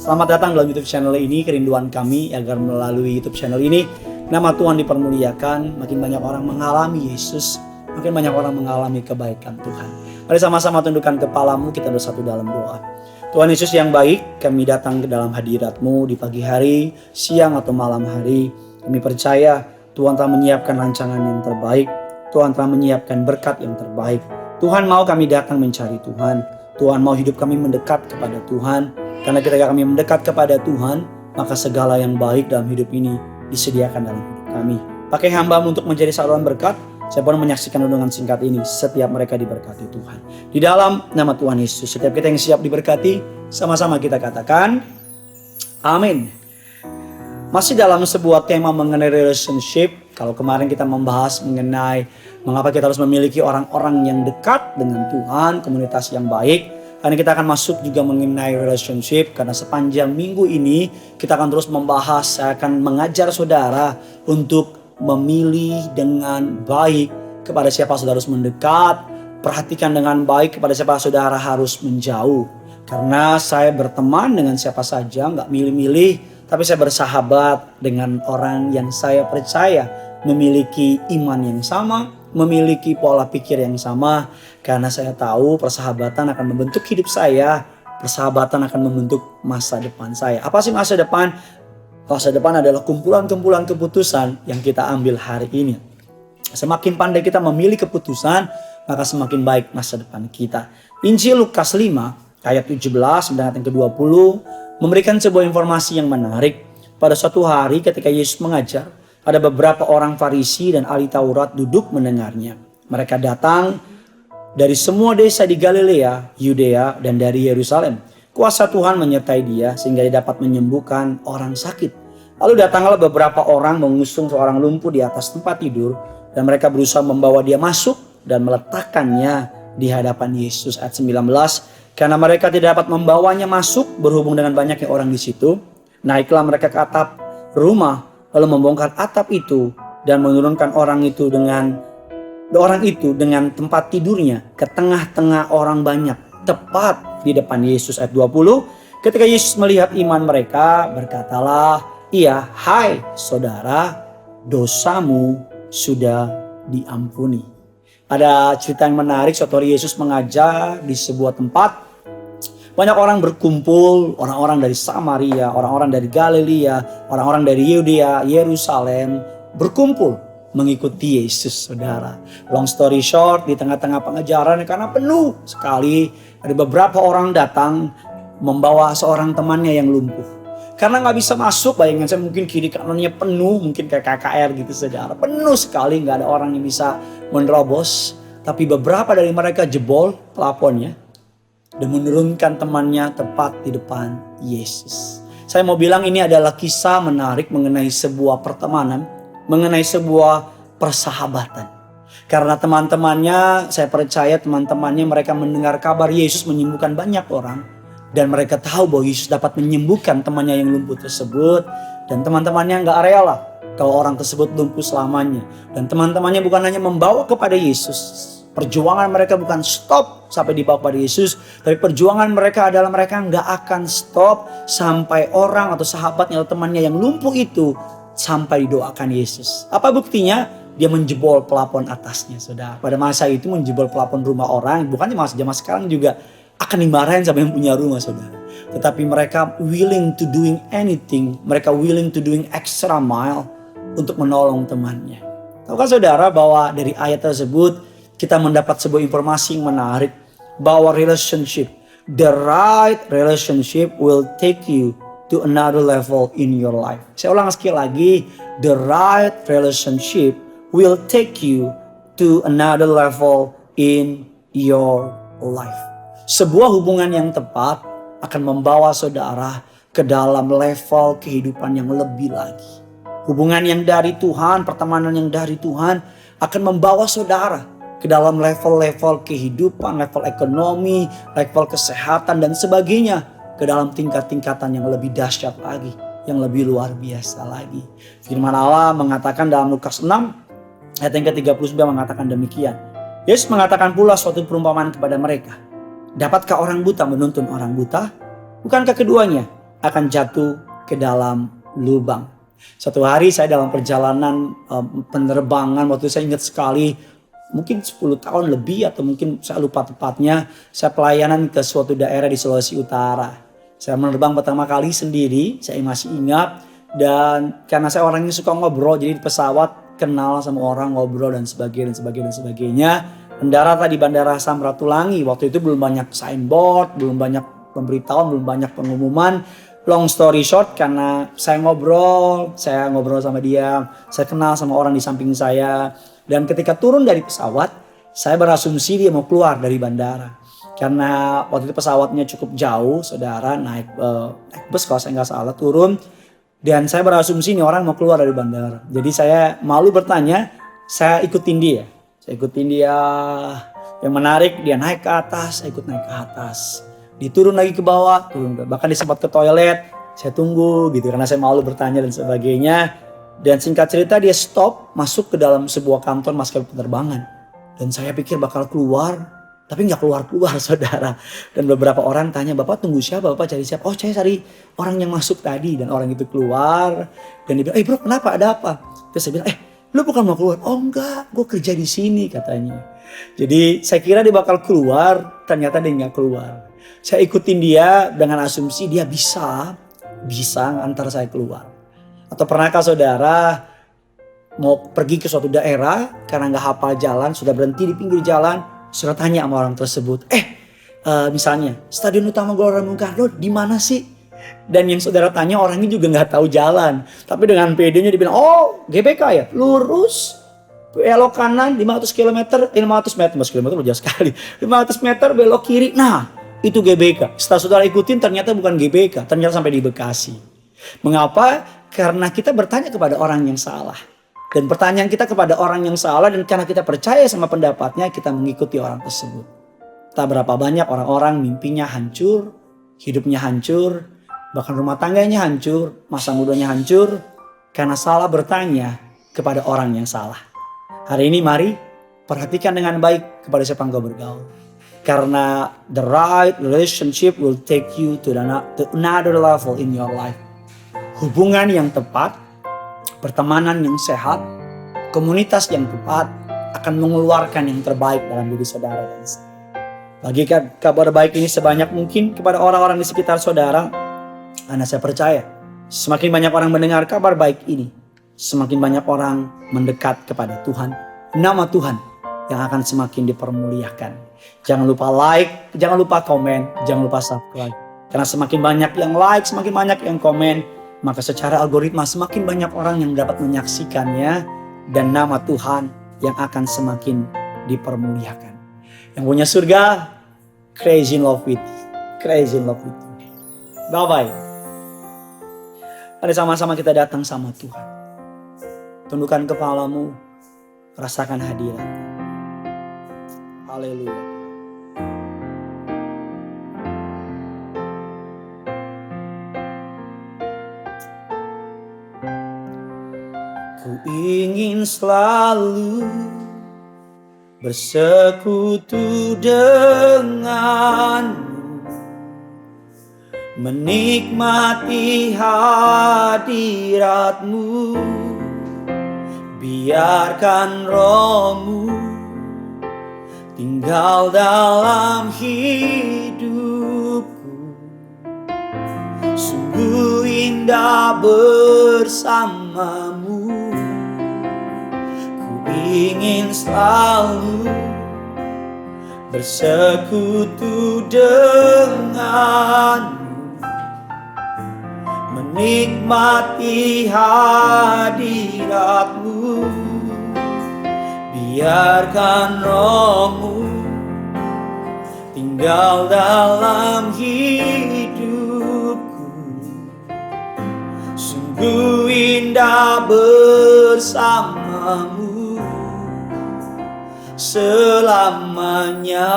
Selamat datang dalam YouTube channel ini. Kerinduan kami agar melalui YouTube channel ini nama Tuhan dipermuliakan, makin banyak orang mengalami Yesus, makin banyak orang mengalami kebaikan Tuhan. Mari sama-sama tundukkan kepalamu, kita bersatu dalam doa. Tuhan Yesus yang baik, kami datang ke dalam hadirat-Mu di pagi hari, siang atau malam hari. Kami percaya Tuhan telah menyiapkan rancangan yang terbaik, Tuhan telah menyiapkan berkat yang terbaik. Tuhan mau kami datang mencari Tuhan, Tuhan mau hidup kami mendekat kepada Tuhan. Karena ketika kami mendekat kepada Tuhan, maka segala yang baik dalam hidup ini disediakan dalam hidup kami. Pakai hamba-Mu untuk menjadi saluran berkat. Saya pun menyaksikan renungan singkat ini. Setiap mereka diberkati Tuhan. Di dalam nama Tuhan Yesus, setiap kita yang siap diberkati, sama-sama kita katakan, amin. Masih dalam sebuah tema mengenai relationship. Kalau kemarin kita membahas mengenai mengapa kita harus memiliki orang-orang yang dekat dengan Tuhan, komunitas yang baik. Karena kita akan masuk juga mengenai relationship. Karena sepanjang minggu ini kita akan terus membahas. Saya akan mengajar saudara untuk memilih dengan baik kepada siapa saudara harus mendekat. Perhatikan dengan baik kepada siapa saudara harus menjauh. Karena saya berteman dengan siapa saja, gak milih-milih. Tapi saya bersahabat dengan orang yang saya percaya memiliki iman yang sama, memiliki pola pikir yang sama. Karena saya tahu persahabatan akan membentuk hidup saya, persahabatan akan membentuk masa depan saya. Apa sih masa depan? Masa depan adalah kumpulan-kumpulan keputusan yang kita ambil hari ini. Semakin pandai kita memilih keputusan, maka semakin baik masa depan kita. Injil Lukas 5 ayat 17 dan ayat yang ke-20 memberikan sebuah informasi yang menarik. Pada suatu hari ketika Yesus mengajar, ada beberapa orang Farisi dan ahli Taurat duduk mendengarnya. Mereka datang dari semua desa di Galilea, Yudea, dan dari Yerusalem. Kuasa Tuhan menyertai dia sehingga dia dapat menyembuhkan orang sakit. Lalu datanglah beberapa orang mengusung seorang lumpuh di atas tempat tidur. Dan mereka berusaha membawa dia masuk dan meletakkannya di hadapan Yesus. Ayat 19. Karena mereka tidak dapat membawanya masuk berhubung dengan banyaknya orang di situ. Naiklah mereka ke atap rumah lalu membongkar atap itu dan menurunkan orang itu dengan tempat tidurnya ke tengah-tengah orang banyak, tepat di depan Yesus. Ayat 20. Ketika Yesus melihat iman mereka, berkatalah ia, hai saudara, dosamu sudah diampuni. Ada cerita yang menarik. Suatu hari Yesus mengajar di sebuah tempat. Banyak orang berkumpul, orang-orang dari Samaria, orang-orang dari Galilea, orang-orang dari Yudea, Yerusalem berkumpul mengikuti Yesus, saudara. Long story short, di tengah-tengah pengajaran karena penuh sekali, ada beberapa orang datang membawa seorang temannya yang lumpuh. Karena gak bisa masuk, bayangin saya mungkin kiri kanannya penuh, mungkin kayak KKR gitu saudara. Penuh sekali, gak ada orang yang bisa menerobos. Tapi beberapa dari mereka jebol plafonnya dan menurunkan temannya tepat di depan Yesus. Saya mau bilang ini adalah kisah menarik mengenai sebuah pertemanan, mengenai sebuah persahabatan. Karena teman-temannya, saya percaya teman-temannya mereka mendengar kabar Yesus menyembuhkan banyak orang. Dan mereka tahu bahwa Yesus dapat menyembuhkan temannya yang lumpuh tersebut. Dan teman-temannya gak rela kalau orang tersebut lumpuh selamanya. Dan teman-temannya bukan hanya membawa kepada Yesus. Perjuangan mereka bukan stop sampai dibawa kepada Yesus. Tapi perjuangan mereka adalah mereka gak akan stop sampai orang atau sahabatnya atau temannya yang lumpuh itu sampai didoakan Yesus. Apa buktinya? Dia menjebol plafon atasnya, saudara. Pada masa itu menjebol plafon rumah orang, bukan cuma zaman sekarang juga akan dimarahin sama yang punya rumah, saudara. Tetapi mereka willing to doing anything, mereka willing to doing extra mile untuk menolong temannya. Tahukah saudara bahwa dari ayat tersebut kita mendapat sebuah informasi yang menarik, bahwa the right relationship will take you to another level in your life. Saya ulang sekali lagi, the right relationship will take you to another level in your life. Sebuah hubungan yang tepat akan membawa saudara ke dalam level kehidupan yang lebih lagi. Hubungan yang dari Tuhan, pertemanan yang dari Tuhan akan membawa saudara ke dalam level-level kehidupan, level ekonomi, level kesehatan dan sebagainya. Ke dalam tingkat-tingkatan yang lebih dahsyat lagi, yang lebih luar biasa lagi. Firman Allah mengatakan dalam Lukas 6 ayat yang ke-39 mengatakan demikian. Yesus mengatakan pula suatu perumpamaan kepada mereka. Dapatkah orang buta menuntun orang buta? Bukankah keduanya akan jatuh ke dalam lubang. Satu hari saya dalam perjalanan penerbangan, waktu saya ingat sekali, mungkin 10 tahun lebih atau mungkin saya lupa tepatnya, saya pelayanan ke suatu daerah di Sulawesi Utara. Saya menerbang pertama kali sendiri, saya masih ingat. Dan karena saya orangnya suka ngobrol, jadi di pesawat kenal sama orang, ngobrol dan sebagainya. Mendarat di Bandara Samratulangi. Waktu itu belum banyak signboard, belum banyak pemberitahuan, belum banyak pengumuman. Long story short, karena saya ngobrol sama dia, saya kenal sama orang di samping saya. Dan ketika turun dari pesawat, saya berasumsi dia mau keluar dari bandara. Karena waktu itu pesawatnya cukup jauh, saudara, naik bus kalau saya nggak salah, turun. Dan saya berasumsi ini orang mau keluar dari bandara. Jadi saya malu bertanya, saya ikutin dia. Yang menarik, dia naik ke atas, saya ikut naik ke atas. Diturun lagi ke bawah, bahkan dia sempat ke toilet. Saya tunggu gitu karena saya malu bertanya dan sebagainya. Dan singkat cerita dia stop, masuk ke dalam sebuah kantor maskapai penerbangan. Dan saya pikir bakal keluar, tapi nggak keluar saudara. Dan beberapa orang tanya, Bapak tunggu siapa? Bapak cari siapa? Oh, saya cari orang yang masuk tadi. Dan orang itu keluar. Dan dia bilang, bro kenapa, ada apa? Terus saya bilang, lu bukan mau keluar? Oh enggak, gue kerja di sini katanya. Jadi saya kira dia bakal keluar, ternyata dia nggak keluar. Saya ikutin dia dengan asumsi dia bisa antar saya keluar. Atau pernahkah saudara mau pergi ke suatu daerah karena nggak hafal jalan, sudah berhenti di pinggir jalan, sudah tanya sama orang tersebut, misalnya Stadion Utama Gelora Bung Karno di mana sih? Dan yang saudara tanya orangnya juga nggak tahu jalan, tapi dengan PD-nya dibilang, oh GBK ya, lurus, belok kanan 500 meter jauh sekali, 500 meter belok kiri, nah itu GBK. Setelah saudara ikutin ternyata bukan GBK, ternyata sampai di Bekasi. Mengapa? Karena kita bertanya kepada orang yang salah. Dan pertanyaan kita kepada orang yang salah, dan karena kita percaya sama pendapatnya, kita mengikuti orang tersebut. Tak berapa banyak orang-orang mimpinya hancur, hidupnya hancur, bahkan rumah tangganya hancur, masa mudanya hancur, karena salah bertanya kepada orang yang salah. Hari ini mari perhatikan dengan baik kepada siapa engkau bergaul. Karena the right relationship will take you to another level in your life. Hubungan yang tepat, pertemanan yang sehat, komunitas yang tepat akan mengeluarkan yang terbaik dalam diri saudara dan saya. Bagikan kabar baik ini sebanyak mungkin kepada orang-orang di sekitar saudara. Karena saya percaya semakin banyak orang mendengar kabar baik ini, semakin banyak orang mendekat kepada Tuhan. Nama Tuhan yang akan semakin dipermuliakan. Jangan lupa like, jangan lupa komen, jangan lupa subscribe. Karena semakin banyak yang like, semakin banyak yang komen, maka secara algoritma semakin banyak orang yang dapat menyaksikannya. Dan nama Tuhan yang akan semakin dipermuliakan. Yang punya surga, crazy in love with you. Crazy in love with you. Bye-bye. Mari sama-sama kita datang sama Tuhan. Tundukkan kepalamu, rasakan hadirat. Haleluya. Ku ingin selalu bersekutu denganmu, menikmati hadiratmu, biarkan rohmu tinggal dalam hidupku. Sungguh indah bersamamu. Ingin selalu bersekutu denganmu, menikmati hadiratmu, biarkan rohmu tinggal dalam hidupku. Sungguh indah bersamamu selamanya.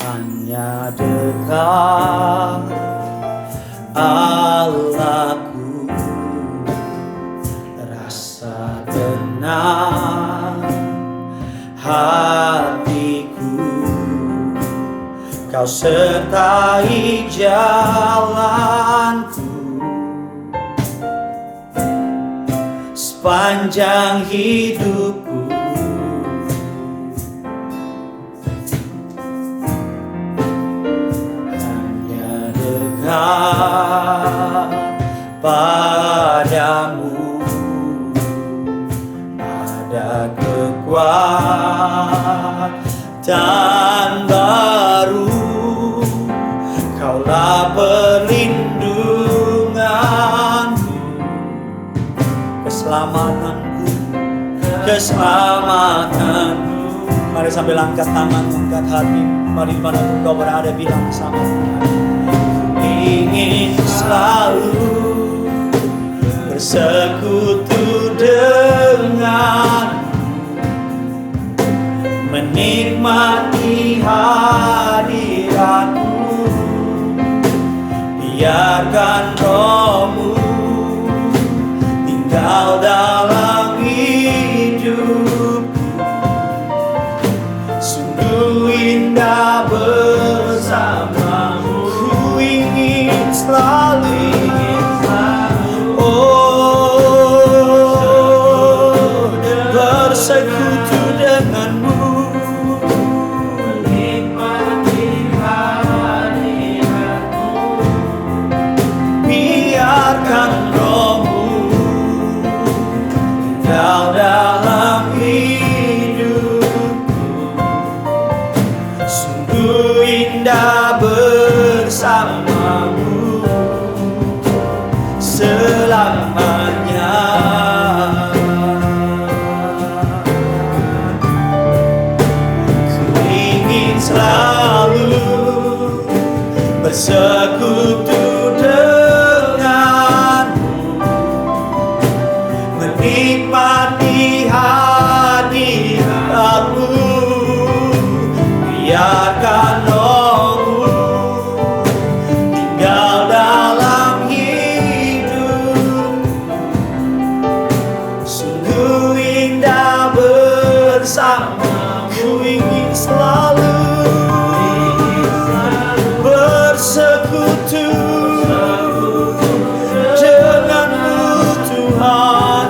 Hanya dekat Allahku, rasa tenang hatiku. Kau sertai jalanku sepanjang hidupku. Hanya dekat padamu ada kekuatan baru. Kaulah perlindunganku, keselamatanku, keselamatanku. Mari sambil angkat tangan, angkat hati. Mari dimanapun kau berada bilang sama Tuhan. Ingin selalu bersekutu dengan, menikmati hadiratmu. Biarkan rohmu tinggal dalam hidupku. Sungguh indah bersamamu. Ku ingin selalu, oh, bersekutu denganmu. Biarkan rohmu tinggal dalam hidupku. Sungguh indah bersamamu selamanya. Ku ingin selalu bersekutu menikmati hadiratmu. Biarkan rohmu tinggal dalam hidup. Sungguh indah bersamamu. Ingin selalu bersekutu denganmu Tuhan.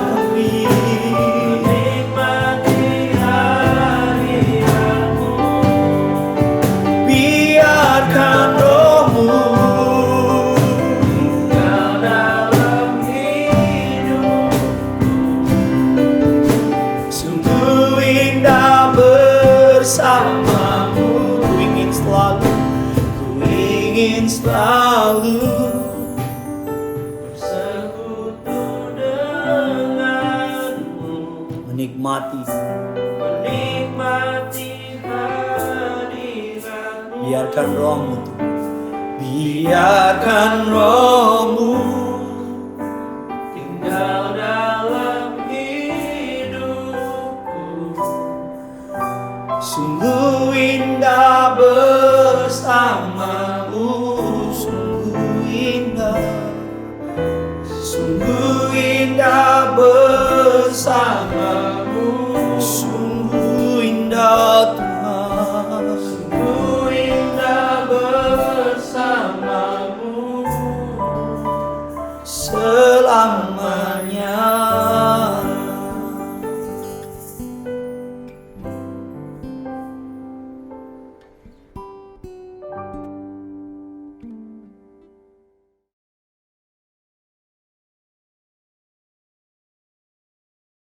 Biarkan rohmu tinggal dalam hidupku. Sungguh indah bersamamu. Ku ingin selalu, ku ingin selalu bersekutu denganmu, menikmati hadiratmu. Biarkan rohmu, biarkan rohmu tinggal dalam hidupku. Sungguh indah bersamamu. Sungguh indah bersamamu.